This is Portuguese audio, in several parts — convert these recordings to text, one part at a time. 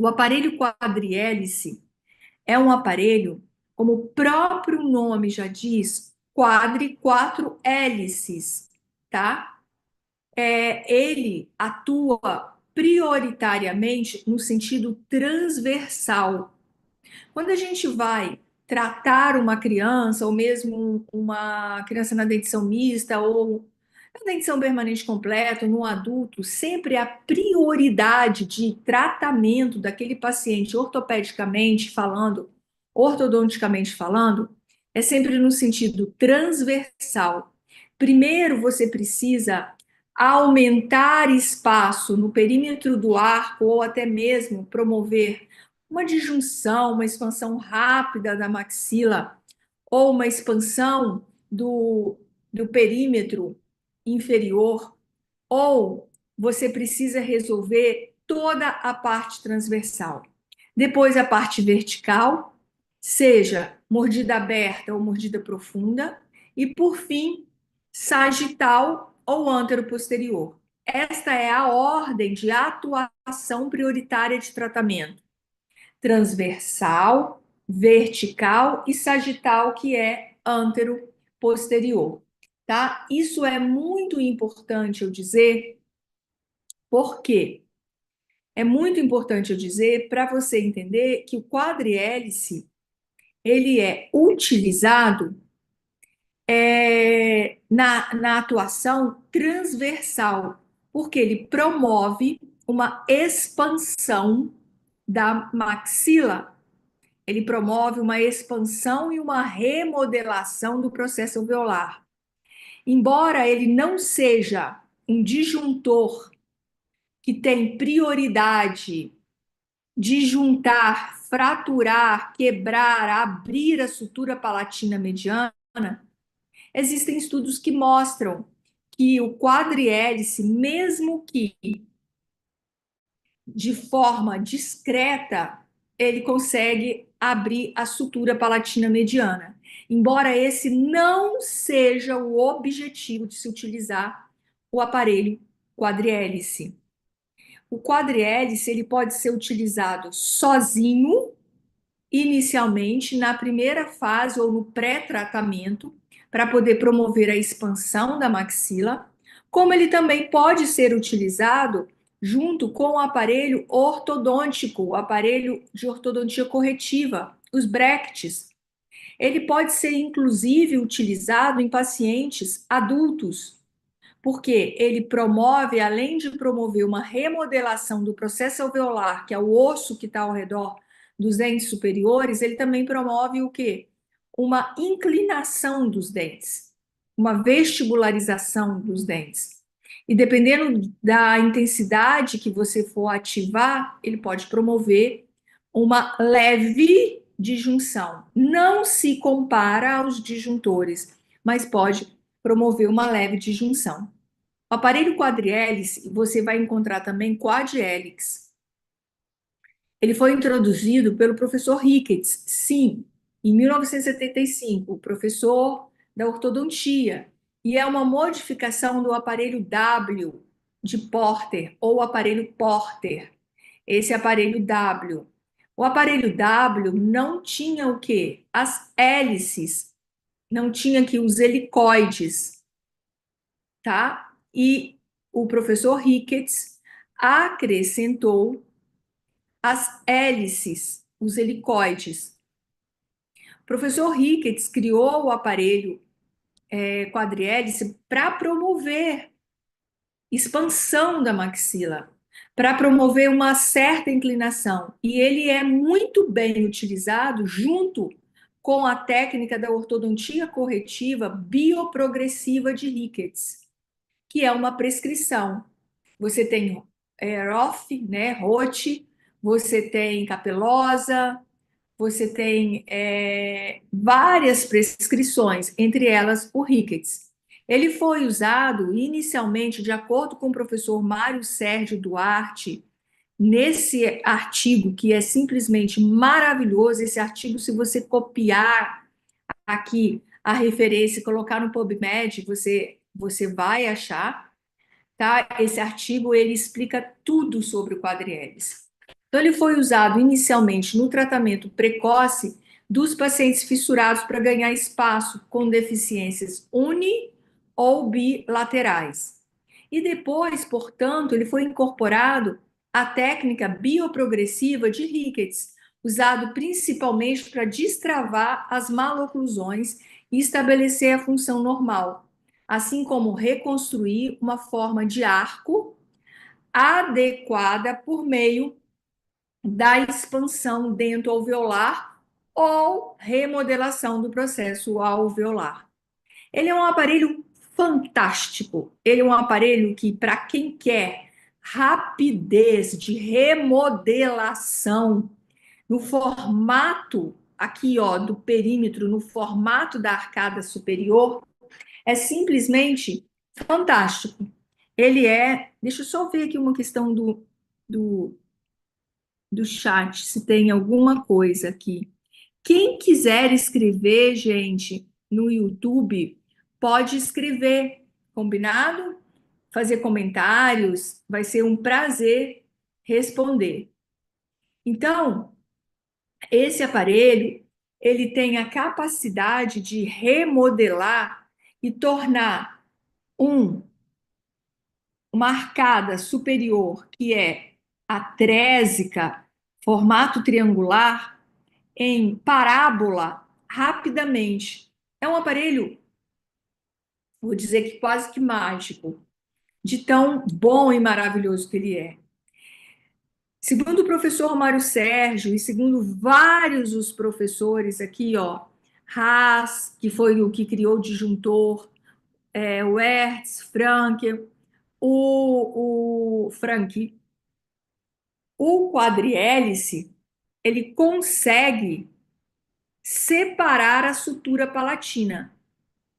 O aparelho quadrihélice é um aparelho, como o próprio nome já diz, quatro hélices, tá? Ele atua prioritariamente no sentido transversal. Quando a gente vai tratar uma criança, ou mesmo uma criança na dentição mista, ou na dentição permanente completa, no adulto, sempre a prioridade de tratamento daquele paciente ortopedicamente falando, ortodonticamente falando, é sempre no sentido transversal. Primeiro, você precisa aumentar espaço no perímetro do arco, ou até mesmo promover uma disjunção, uma expansão rápida da maxila, ou uma expansão do perímetro inferior, ou você precisa resolver toda a parte transversal. Depois a parte vertical, seja mordida aberta ou mordida profunda, e por fim, sagital ou antero-posterior. Esta é a ordem de atuação prioritária de tratamento: transversal, vertical e sagital, que é antero-posterior, tá? Isso é muito importante eu dizer, porque é muito importante eu dizer para você entender que o quadrihélice ele é utilizado na atuação transversal, porque ele promove uma expansão da maxila. Ele promove uma expansão e uma remodelação do processo alveolar. Embora ele não seja um disjuntor que tem prioridade de juntar, fraturar, quebrar, abrir a sutura palatina mediana, existem estudos que mostram que o quadrihélice, mesmo que de forma discreta, ele consegue abrir a sutura palatina mediana. Embora esse não seja o objetivo de se utilizar o aparelho quadrihélice. O quadrihélice ele pode ser utilizado sozinho, inicialmente, na primeira fase ou no pré-tratamento, para poder promover a expansão da maxila, como ele também pode ser utilizado junto com o aparelho ortodôntico, o aparelho de ortodontia corretiva, os brackets. Ele pode ser, inclusive, utilizado em pacientes adultos, porque ele promove, além de promover uma remodelação do processo alveolar, que é o osso que está ao redor dos dentes superiores, ele também promove o quê? Uma inclinação dos dentes, uma vestibularização dos dentes. E dependendo da intensidade que você for ativar, ele pode promover uma leve disjunção. Não se compara aos disjuntores, mas pode promover uma leve disjunção. O aparelho quadrihélice, você vai encontrar também quadrihelix. Ele foi introduzido pelo professor Ricketts, sim, em 1975, o professor da ortodontia, e é uma modificação do aparelho W de Porter, ou aparelho Porter, esse aparelho W. O aparelho W não tinha o quê? As hélices, não tinha aqui os helicoides, tá? E o professor Ricketts acrescentou as hélices, os helicoides. O professor Ricketts criou o aparelho quadrihélice para promover expansão da maxila, para promover uma certa inclinação. E ele é muito bem utilizado junto com a técnica da ortodontia corretiva bioprogressiva de Ricketts, que é uma prescrição. Você tem Roth, né, Roth, você tem Capelosa, você tem várias prescrições, entre elas o Ricketts. Ele foi usado inicialmente, de acordo com o professor Mário Sérgio Duarte, nesse artigo que é simplesmente maravilhoso. Esse artigo, se você copiar aqui a referência e colocar no PubMed, você vai achar, tá? Esse artigo ele explica tudo sobre o quadrihélice. Então, ele foi usado inicialmente no tratamento precoce dos pacientes fissurados para ganhar espaço com deficiências uni ou bilaterais. E depois, portanto, ele foi incorporado à técnica bioprogressiva de Ricketts, usado principalmente para destravar as maloclusões e estabelecer a função normal, assim como reconstruir uma forma de arco adequada por meio da expansão dento-alveolar ou remodelação do processo alveolar. Ele é um aparelho fantástico. Ele é um aparelho que, para quem quer rapidez de remodelação no formato aqui, ó, do perímetro, no formato da arcada superior, é simplesmente fantástico. Ele é. Deixa eu só ver aqui uma questão do, do chat, se tem alguma coisa aqui. Quem quiser escrever, gente, no YouTube, pode escrever, combinado? Fazer comentários, vai ser um prazer responder. Então, esse aparelho, ele tem a capacidade de remodelar e tornar um uma arcada superior, que é atrésica, formato triangular, em parábola rapidamente. É um aparelho, vou dizer que quase que mágico, de tão bom e maravilhoso que ele é. Segundo o professor Mário Sérgio e segundo vários os professores aqui, ó, Haas, que foi o que criou o disjuntor, o Hertz, Frank, o Frank, o quadrihélice, ele consegue separar a sutura palatina,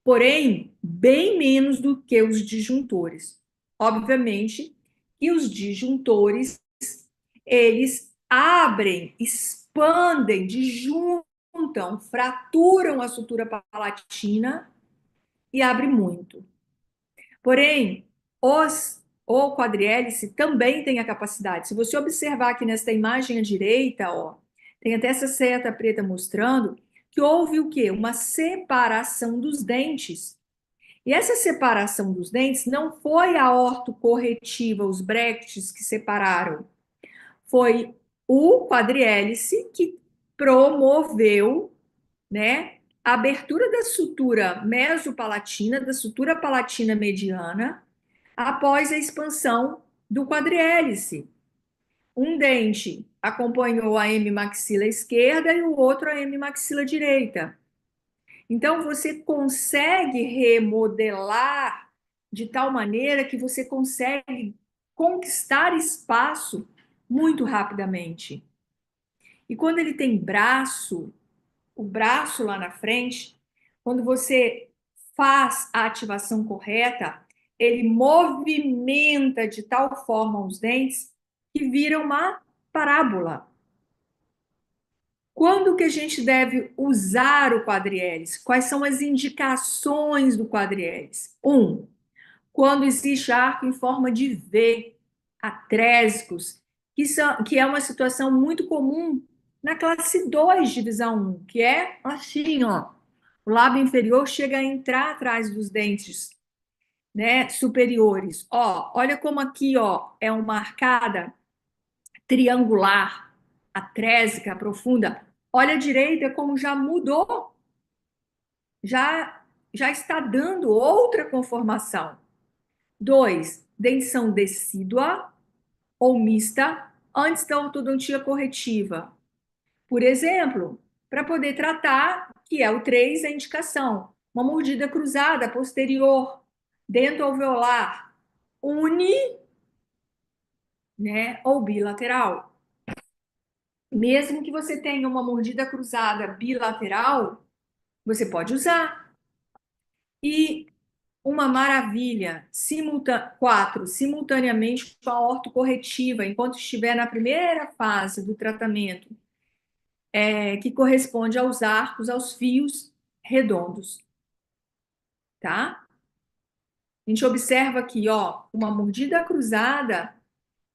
porém, bem menos do que os disjuntores. Obviamente que os disjuntores, eles abrem, expandem, disjuntam, fraturam a sutura palatina e abre muito. Porém, o quadrihélice também tem a capacidade. Se você observar aqui nesta imagem à direita, ó, tem até essa seta preta mostrando que houve o quê? Uma separação dos dentes. E essa separação dos dentes não foi a ortocorretiva, os brackets que separaram. Foi o quadrihélice que promoveu, né, a abertura da sutura mesopalatina, da sutura palatina mediana, após a expansão do quadrihélice. Um dente acompanhou a hemimaxila esquerda e o outro a hemimaxila direita. Então, você consegue remodelar de tal maneira que você consegue conquistar espaço muito rapidamente. E quando ele tem braço, o braço lá na frente, quando você faz a ativação correta, ele movimenta de tal forma os dentes que vira uma parábola. Quando que a gente deve usar o quadrihélice? Quais são as indicações do quadrihélice? Quando existe arco em forma de V, atrésicos, que é uma situação muito comum na classe 2 de visão 1, que é assim, ó. O lábio inferior chega a entrar atrás dos dentes, né, superiores. Ó, olha como aqui, ó, é uma arcada triangular, atrésica, profunda. Olha a direita como já mudou, já já está dando outra conformação. 2, dentição decídua ou mista antes da ortodontia corretiva. Por exemplo, para poder tratar, que é o 3, a indicação, uma mordida cruzada posterior, dento alveolar, uni, né, ou bilateral. Mesmo que você tenha uma mordida cruzada bilateral, você pode usar. E uma maravilha, 4, simultaneamente com a ortocorretiva, enquanto estiver na primeira fase do tratamento, que corresponde aos arcos, aos fios redondos, tá? A gente observa aqui, ó, uma mordida cruzada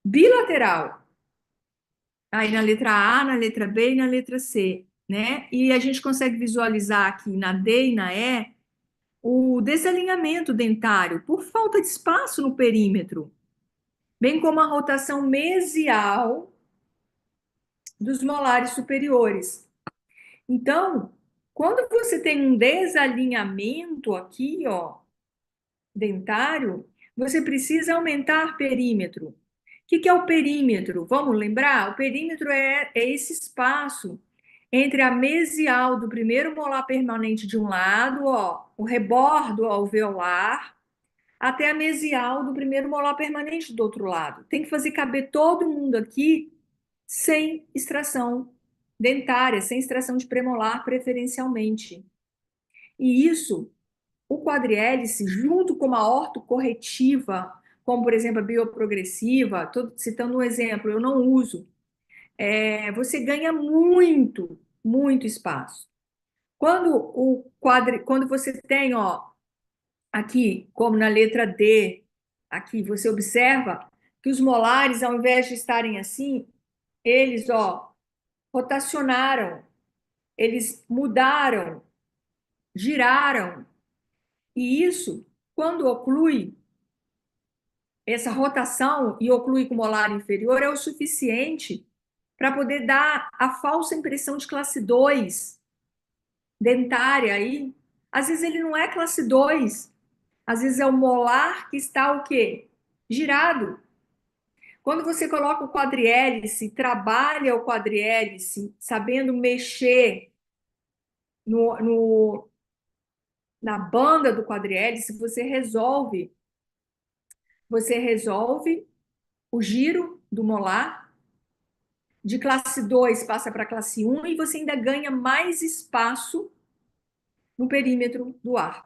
bilateral. Aí na letra A, na letra B e na letra C, né? E a gente consegue visualizar aqui na D e na E o desalinhamento dentário por falta de espaço no perímetro, bem como a rotação mesial dos molares superiores. Então, quando você tem um desalinhamento aqui, ó, dentário, você precisa aumentar perímetro. O que é o perímetro? Vamos lembrar? O perímetro é esse espaço entre a mesial do primeiro molar permanente de um lado, ó, o rebordo alveolar, até a mesial do primeiro molar permanente do outro lado. Tem que fazer caber todo mundo aqui sem extração dentária, sem extração de premolar, preferencialmente. E isso, o quadrihélice, junto com uma ortocorretiva, como por exemplo a bioprogressiva, estou citando um exemplo, eu não uso, você ganha muito, muito espaço. Quando você tem, ó, aqui, como na letra D, aqui você observa que os molares, ao invés de estarem assim, eles, ó, rotacionaram, eles mudaram, giraram. E isso, quando oclui, essa rotação e oclui com o molar inferior é o suficiente para poder dar a falsa impressão de classe 2 dentária aí. Às vezes ele não é classe 2, às vezes é o molar que está o quê? Girado. Quando você coloca o quadrihélice, trabalha o quadrihélice, sabendo mexer no, no, na banda do quadrihélice, você resolve o giro do molar, de classe 2 passa para classe 1 e você ainda ganha mais espaço no perímetro do arco.